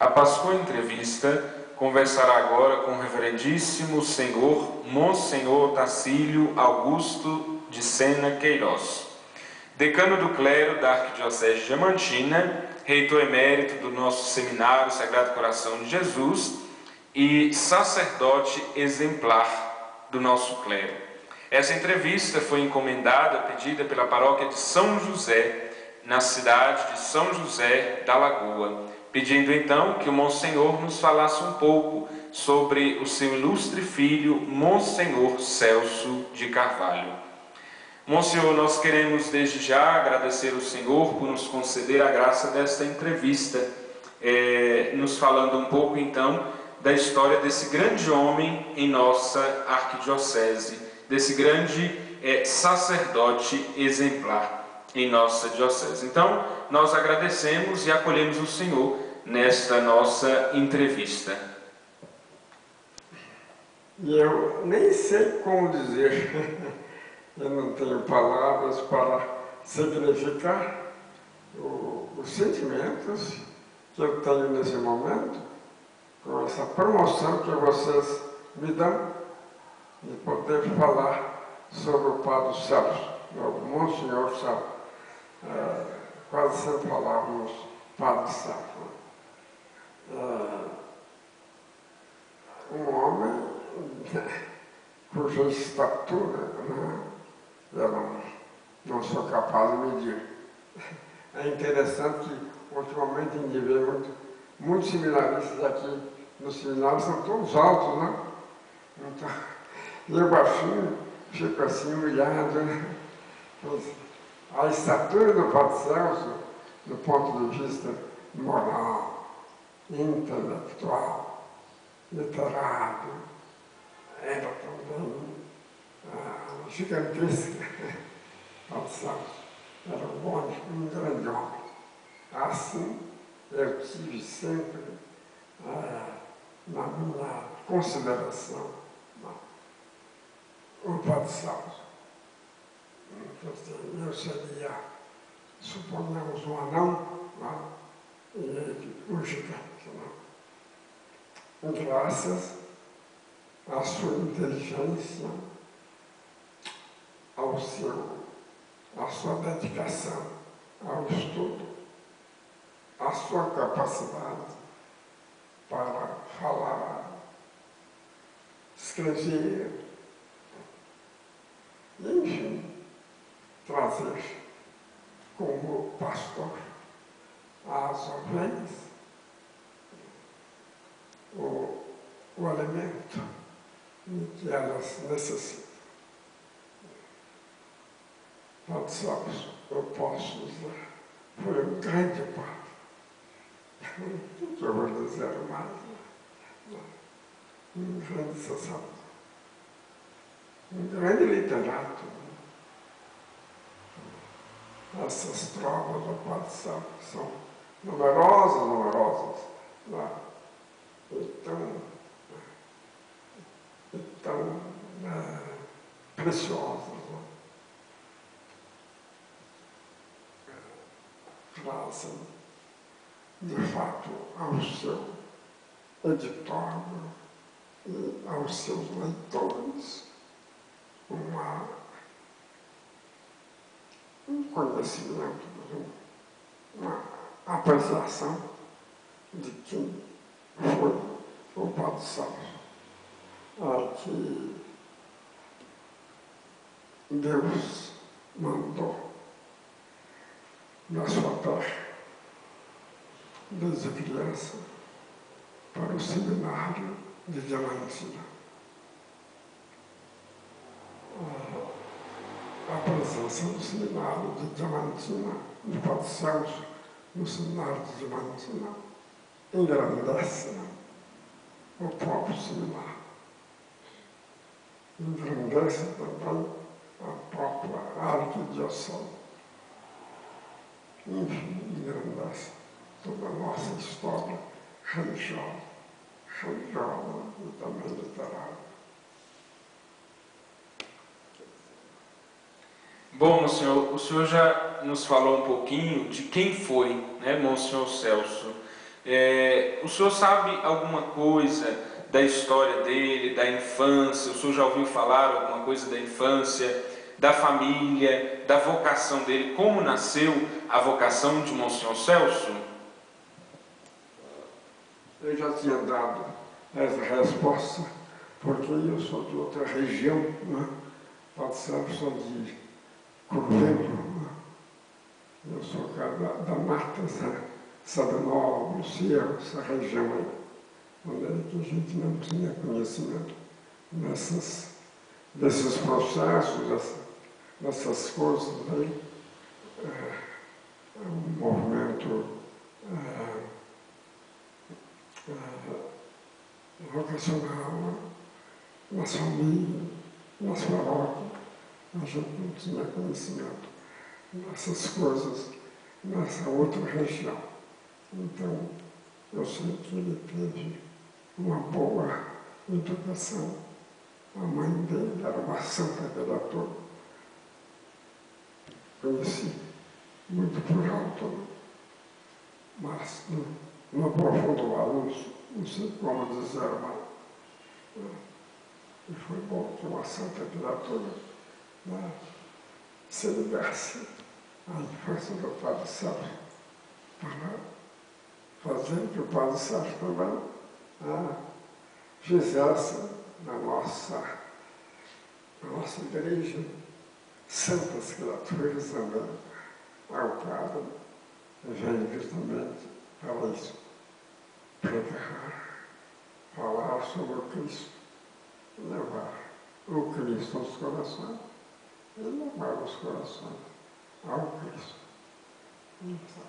A Páscoa Entrevista conversará agora com o reverendíssimo senhor Monsenhor Tacílio Augusto de Sena Queiroz, decano do clero da Arquidiocese de Diamantina, reitor emérito do nosso seminário Sagrado Coração de Jesus e sacerdote exemplar do nosso clero. Essa entrevista foi encomendada, pedida pela paróquia de São José, na cidade de São José da Lagoa, pedindo então que o Monsenhor nos falasse um pouco sobre o seu ilustre filho, Monsenhor Celso de Carvalho. Monsenhor, nós queremos desde já agradecer ao Senhor por nos conceder a graça desta entrevista, nos falando um pouco então da história desse grande homem em nossa arquidiocese, desse grande sacerdote exemplar em nossa diocese. Então, nós agradecemos e acolhemos o Senhor nesta nossa entrevista. E eu nem sei como dizer, eu não tenho palavras para significar os sentimentos que eu tenho nesse momento, com essa promoção que vocês me dão, de poder falar sobre o Padre Celso, o Monsenhor Celso. Quase sempre falávamos Padre Celso. Um homem cuja estatura, eu não sou capaz de medir. É interessante que ultimamente a gente vê muitos seminaristas aqui no seminário, são todos altos, né? Então, eu baixinho fico assim humilhado, né? A estatura do Padre Celso, do ponto de vista moral, intelectual, literário, era também gigantesca. Padre Celso era um grande homem. Assim, eu tive sempre na minha consideração o Padre Celso. Eu seria, suponhamos, um anão, e ele um gigante. Graças à sua inteligência, à sua dedicação ao estudo, à sua capacidade para falar, escrever, enfim, trazer como pastor às ovelhas o alimento que elas necessitam. Padre Celso, eu posso dizer, foi um grande padre. O que eu vou dizer mais? Um grande sacerdote, um grande literato. Essas trovas do Padre Celso são numerosas, e tão preciosas. Trazem, de fato, ao seu editório e aos seus leitores um conhecimento, uma apreciação de quem foi o Padre Celso, que Deus mandou na sua terra, desde criança, para o seminário de Diamantina. A presença do seminário de Diamantina, de Padre Celso, no seminário de Diamantina, engrandece o próprio seminário. Engrandece também a própria arquidiocese. Enfim, engrandece toda a nossa história religiosa e também literária. Bom, Monsenhor, o senhor já nos falou um pouquinho de quem foi, Monsenhor Celso, O senhor sabe alguma coisa da história dele, da infância? O senhor já ouviu falar alguma coisa da infância, da família, da vocação dele? Como nasceu a vocação de Monsenhor Celso? Eu já tinha dado essa resposta, porque eu sou de outra região, né? Pode ser de Curvelo, né? Eu sou da Matas, né? Sadanol, Lucia, essa região aí, onde é que a gente não tinha conhecimento desses processos, dessas coisas aí. Um movimento vocacional nas famílias, nas paróquias. A gente não tinha conhecimento dessas coisas nessa outra região. Então, eu sei que ele teve uma boa educação. A mãe dele era uma santa criatura. Conheci muito por alto, mas não aprofundo lá, não sei como dizer, mas e foi bom que uma santa criatura se liberasse a infância do Padre Sérgio para fazer que o Padre Sérgio também fizesse na nossa igreja santas criaturas também. O Padre veio justamente para isso, pregar, falar sobre o Cristo, levar o Cristo aos corações e levar os corações ao Cristo. Então,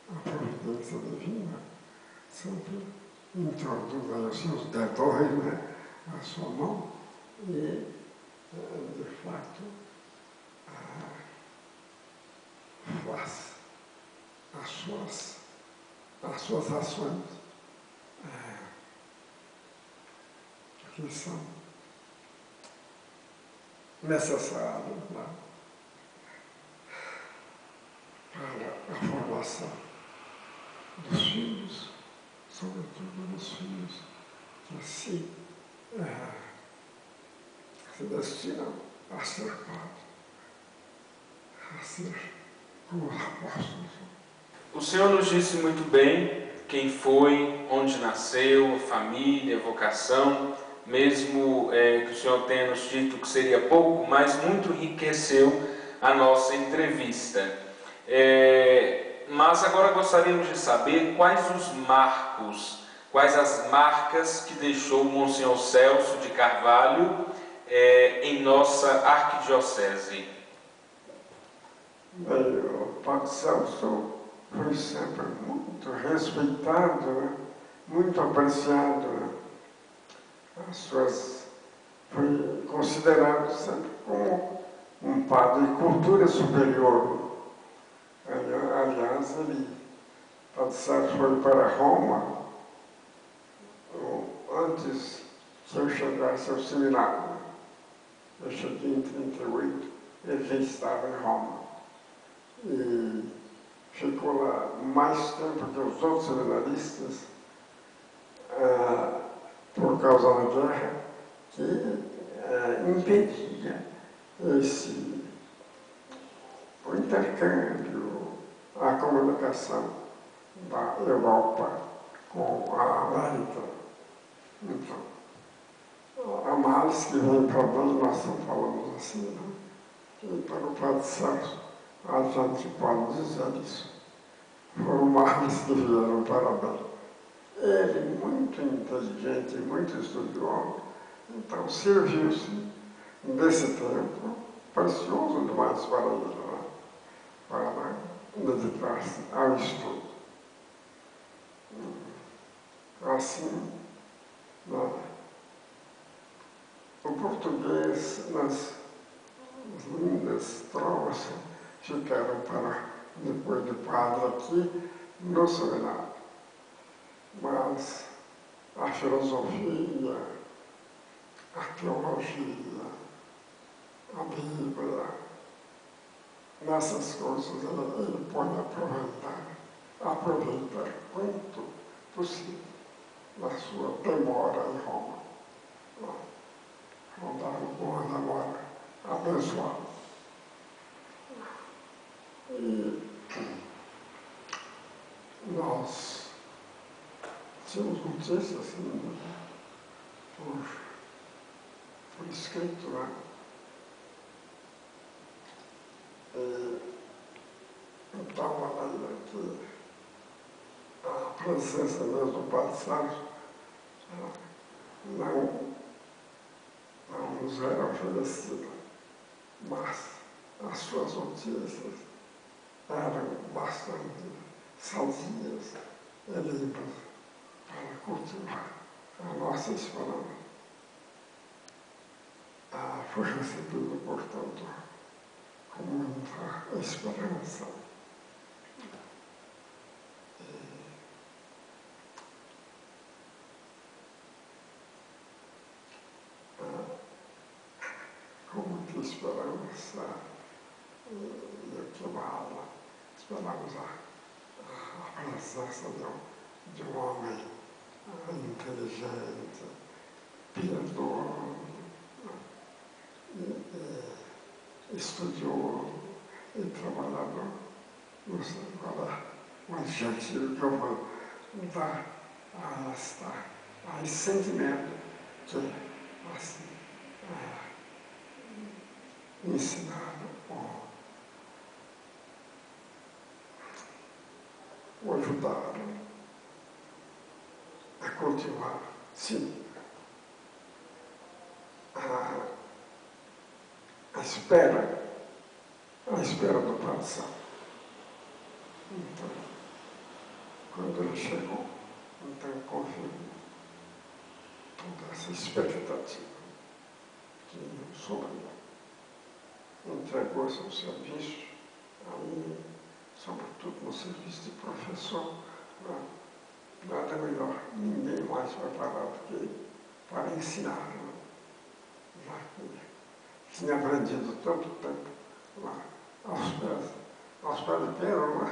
a providência divina sempre introduz aí os seus dedões, né, a sua mão, e, de fato, faz as suas ações que são necessárias, né, para a formação dos filhos, sobretudo dos filhos que se destinam a ser padres, a ser como apóstolos. O senhor nos disse muito bem quem foi, onde nasceu, família, vocação, mesmo que o senhor tenha nos dito que seria pouco, mas muito enriqueceu a nossa entrevista. Mas agora gostaríamos de saber quais os marcos, quais as marcas que deixou o Monsenhor Celso de Carvalho em nossa arquidiocese. O Padre Celso foi sempre muito respeitado, né? Muito apreciado. Né? Foi considerado sempre como um padre de cultura superior. Aliás, Padre Celso foi para Roma antes que eu chegasse ao seminário. Eu cheguei em 1938, ele já estava em Roma. E ficou lá mais tempo que os outros seminaristas, por causa da guerra, que impedia o intercâmbio, a comunicação da Europa com a América. Então, há males que vêm para bem, nós não falamos assim, né? E para o Padre Celso, a gente pode dizer isso. Foram males que vieram para bem. Ele, muito inteligente, muito estudioso, então serviu-se desse tempo, precioso demais para ele, né? Para dedicar-se ao estudo. Assim, né? O português, nas lindas trovas, ficaram para, depois de padre aqui, no seminário. Mas a filosofia, a teologia, a Bíblia, nessas coisas ele pode aproveitar aproveitar quanto possível na sua demora em Roma. Rodaram com uma demora abençoada. E nós tínhamos notícias assim, por escrito, né? Então, olha que a presença mesmo do Padre Sérgio não nos era oferecida, mas as suas notícias eram bastante sazias e livres para cultivar a nossa esperança. Foi recebido, portanto, com muita esperança. Com muita esperança e aquela esperamos a presença de um homem inteligente, piedoso, estudioso e trabalhador. Não sei qual é o adjetivo que eu vou dar a esse sentimento que, assim, ensinado ou ajudaram a cultivar, sim, a espera do Padre Sérgio. Então, quando ele chegou, então confirmou toda essa expectativa que sobre entregou-se ao serviço, aí, sobretudo no serviço de professor, nada melhor, ninguém mais preparado que ele para ensinar, já que tinha aprendido tanto tempo lá aos pés de Pedro, né?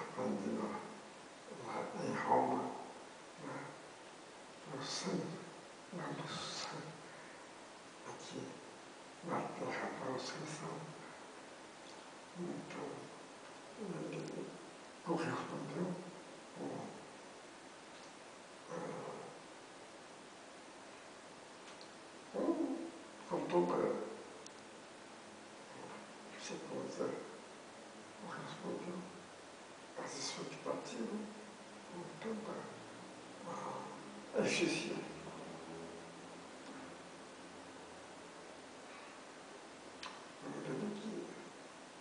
Aprendido lá em Roma, no centro, na luz, aqui na terra para os cristãos. Então, ele correspondeu com toda, se pode dizer, correspondeu às expectativas, com toda a eficiência.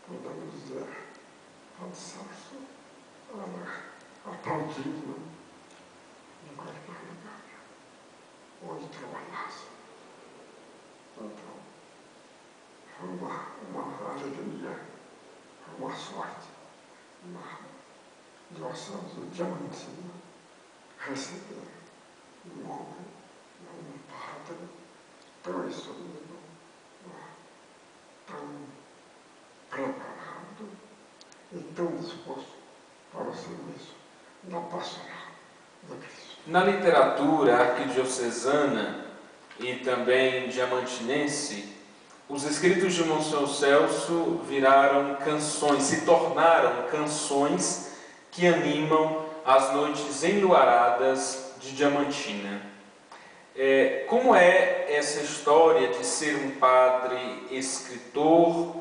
Podemos dizer, Padre Sérgio era aplaudido em qualquer lugar onde trabalhasse. Então, foi uma alegria, uma sorte, uma diocese diamantina receber um homem, um padre tão instruído, tão preparado e tão disposto para o serviço da pastoral de Cristo. Na literatura arquidiocesana e também diamantinense, os escritos de Monsenhor Celso viraram canções, se tornaram canções que animam as noites enluaradas de Diamantina. Como é essa história de ser um padre escritor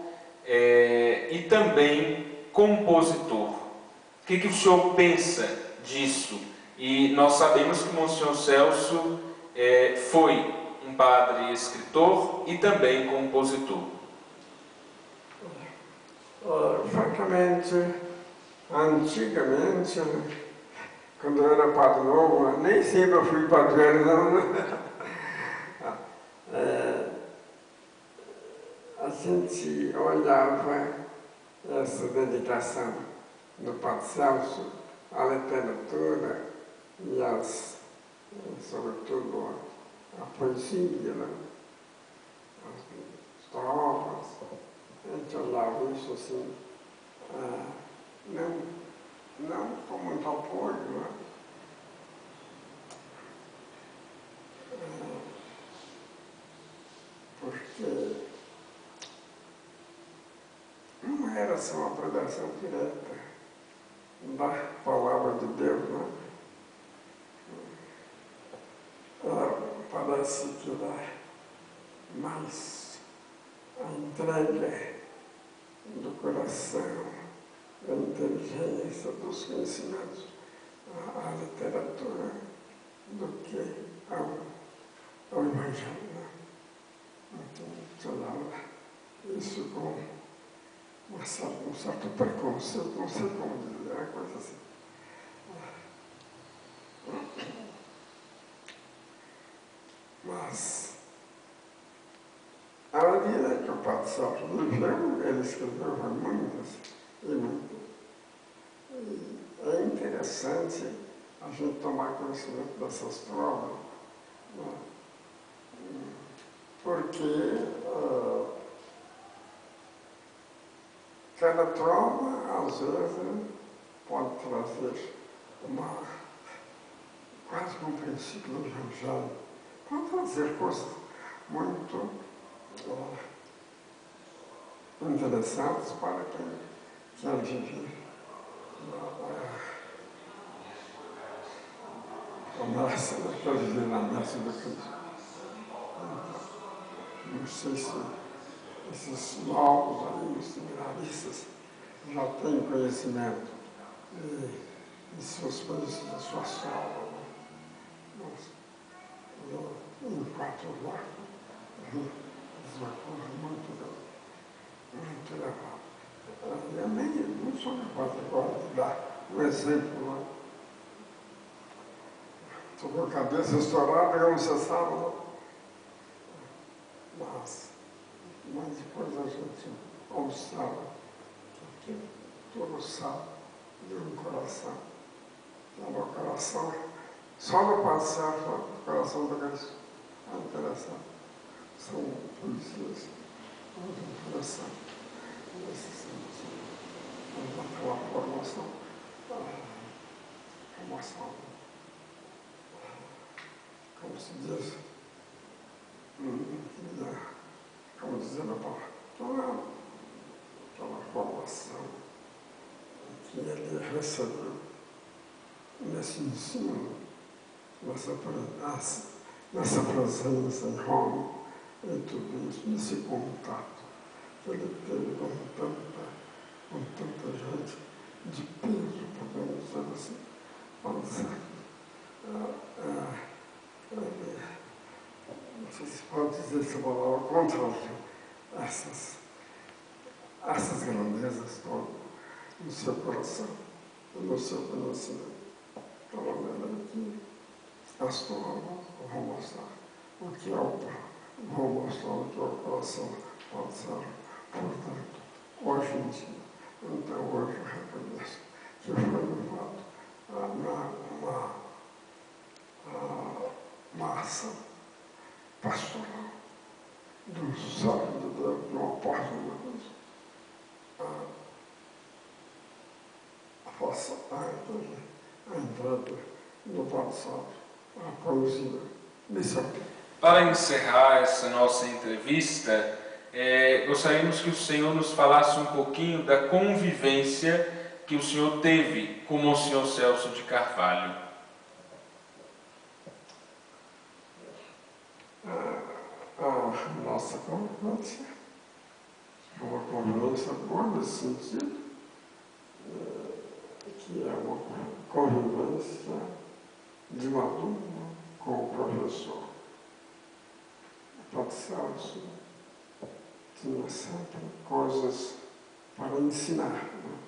e também compositor? O que o senhor pensa disso? E nós sabemos que Monsenhor Celso foi um padre escritor e também compositor. Francamente, antigamente, quando eu era padre novo, nem sempre eu fui padroeiro, não. A gente olhava essa dedicação do Padre Celso à literatura e sobretudo a poesia, né? As estrofas, a gente olhava isso assim, não com muito apoio, né? Porque não era assim uma pregação direta da palavra de Deus, né? Parece que era mais a entrega do coração, da inteligência, dos conhecimentos, à literatura, do que ao Evangelho, né? Então, se olhava isso com um certo preconceito, não sei como dizer, uma coisa assim. Mas, à medida que o Padre Sérgio viveu, ele escreveu muitas e muitas. E é interessante a gente tomar conhecimento dessas provas, né? Porque cada prova, às vezes, pode trazer quase um princípio do Evangelho, pode trazer coisas muito interessantes para quem quer viver a massa, quer viver na massa do Cristo. Não sei se esses novos aí, os seminaristas, já têm conhecimento de seus países, da sua sala. Mas em 4 horas, uma coisa muito elevada. E a minha, não sou capaz agora de dar um exemplo, né? Estou com a cabeça estourada, como você sabe, né? Mas depois a gente observa que todo sábado de um coração, no coração, só no Padre Sérgio, no coração do Cristo. É interessante. São poesias muito interessantes nesse sentido. Aquela formação, como se diz, como dizer a palavra, aquela formação que ele recebeu nesse ensino, nessa presença em Roma, e tudo isso, nesse contato que ele teve com tanta gente de peso, podemos dizer assim, não sei se pode dizer essa palavra, contra essas grandezas todas no seu coração e no seu conhecimento. De uma maneira que as palavras vão mostrar o que é o Pai, vão mostrar o que é o coração pode ser. Portanto, hoje em dia, então hoje eu reconheço que foi levado uma ação pastoral do servo de Deus, de um apóstolo de Deus, a entrada do Padre Sérgio, a poesia missão. Para encerrar essa nossa entrevista, gostaríamos que o senhor nos falasse um pouquinho da convivência que o senhor teve com o Monsenhor Celso de Carvalho. A nossa convivência é uma convivência boa nesse sentido, que é uma convivência de um aluno com o professor. O Padre Celso tinha sempre coisas para ensinar, né?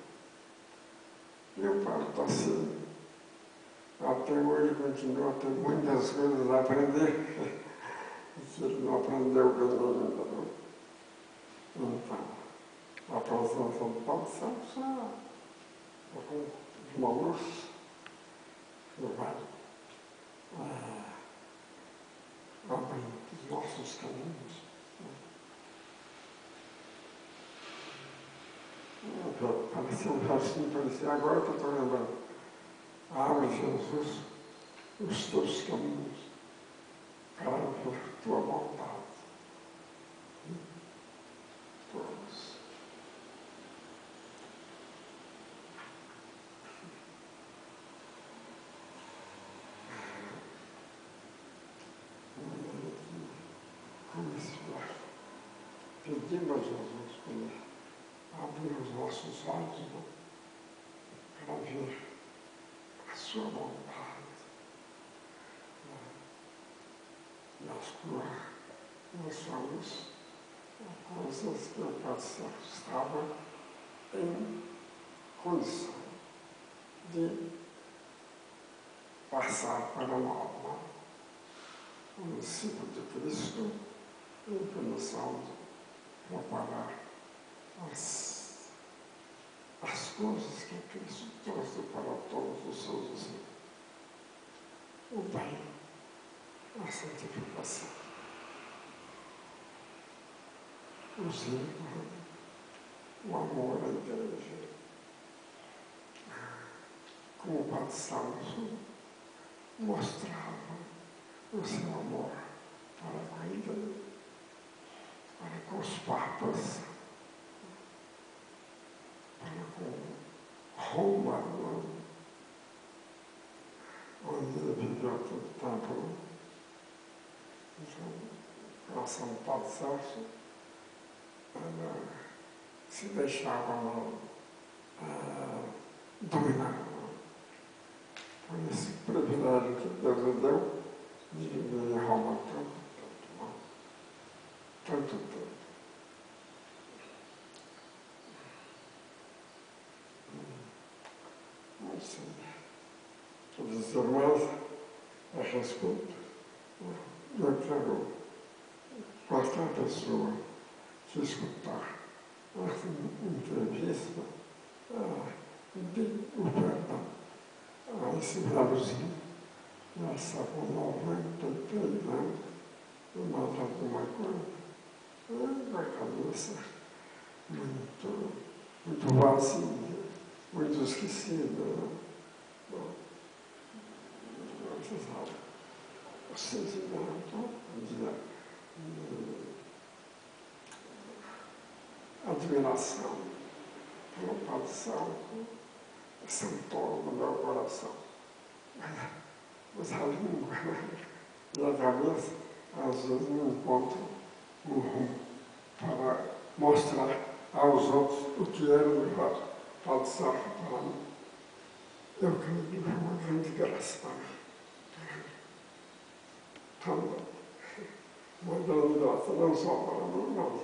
E o Padre Tarcísio, até hoje, continua a ter muitas coisas a aprender, que ele não aprendeu bem ainda, não. Então, a presença do Padre Celso é uma luz que vai abrindo os nossos caminhos. parecia um versinho, parecia, agora que eu estou lembrando. Abre, Jesus, os teus caminhos para ver tua vontade. Todos. Com esse verso, pedimos a Jesus para abrir os nossos olhos, né, para ver a sua vontade. E a sua luz, coisas que o Pai Céu estava em condição de passar para nós, né? O discípulo de Cristo em condição de preparar as coisas que Cristo trouxe para todos os seus discípulos. O bem, a santificação, o zelo, o amor à igreja, como o Padre Santo mostrava o seu amor para com a igreja, para com os papas, para com Roma, onde ele viveu todo tempo. Então, a São Paulo Celso, ela se deixava dominar por esse privilégio que Deus lhe deu de viver em Roma tanto tempo. Não sei. Todos os irmãos, a respeito, eu quero qualquer pessoa que escutar essa entrevista, dê o perdão a esse velhozinho, já está com 93 anos, e mais alguma coisa, na cabeça, muito vazia, muito esquecida, né? Bom, você sabe, o sentimento de admiração pelo Padre Santo sentou no meu coração. Mas a língua, né, e a cabeça, às vezes não encontram um rumo para mostrar aos outros o que era o Padre Santo para mim. Eu creio que foi uma grande graça para mim. Uma grande graça, não só para mim, mas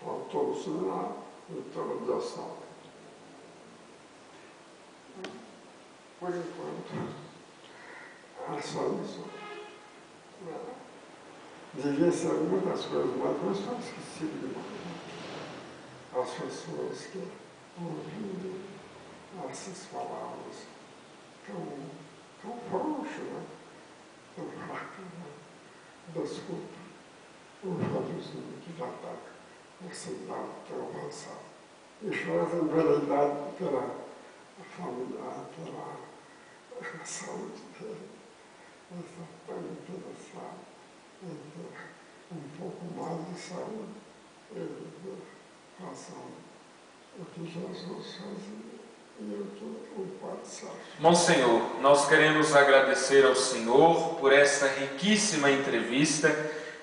para todo o seminário e toda a diocese. Por enquanto, é só isso. Devia ser muitas coisas, mas eu estou esquecido de as pessoas que ouviram essas palavras tão frouxas, né? Tão fracas, né? Desculpa, o velhozinho que já está nessa idade tão avançada. E faz enveredado pela família, pela saúde dele. Essa tão interessada em ter um pouco mais de saúde e façam o que Jesus fazia e o que o Padre Santo. Monsenhor, nós queremos agradecer ao Senhor por essa riquíssima entrevista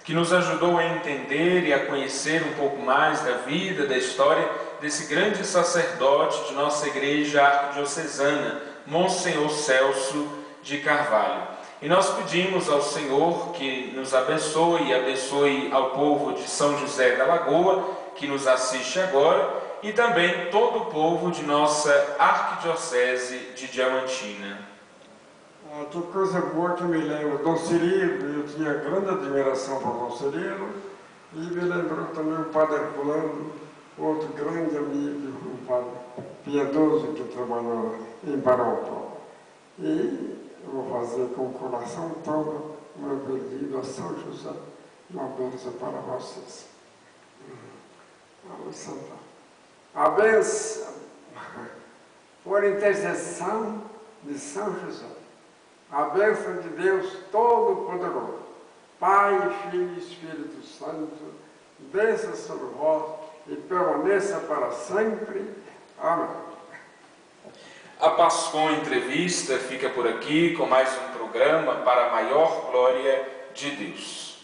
que nos ajudou a entender e a conhecer um pouco mais da vida, da história desse grande sacerdote de nossa Igreja Arquidiocesana, Monsenhor Celso de Carvalho. E nós pedimos ao Senhor que nos abençoe e abençoe ao povo de São José da Lagoa, que nos assiste agora, e também todo o povo de nossa Arquidiocese de Diamantina. Que coisa boa que me lembro. Dom Cirilo, eu tinha grande admiração por Dom Cirilo, e me lembrou também o Padre Herculano, outro grande amigo, um padre piedoso que trabalhou em Barão. E eu vou fazer com o coração todo o meu pedido a São José, uma bênção para vocês. Vamos sentar. A bênção por intercessão de São José. A bênção de Deus Todo-Poderoso, Pai, Filho e Espírito Santo, desça sobre vós e permaneça para sempre. Amém. A Pascom Entrevista fica por aqui com mais um programa para a maior glória de Deus.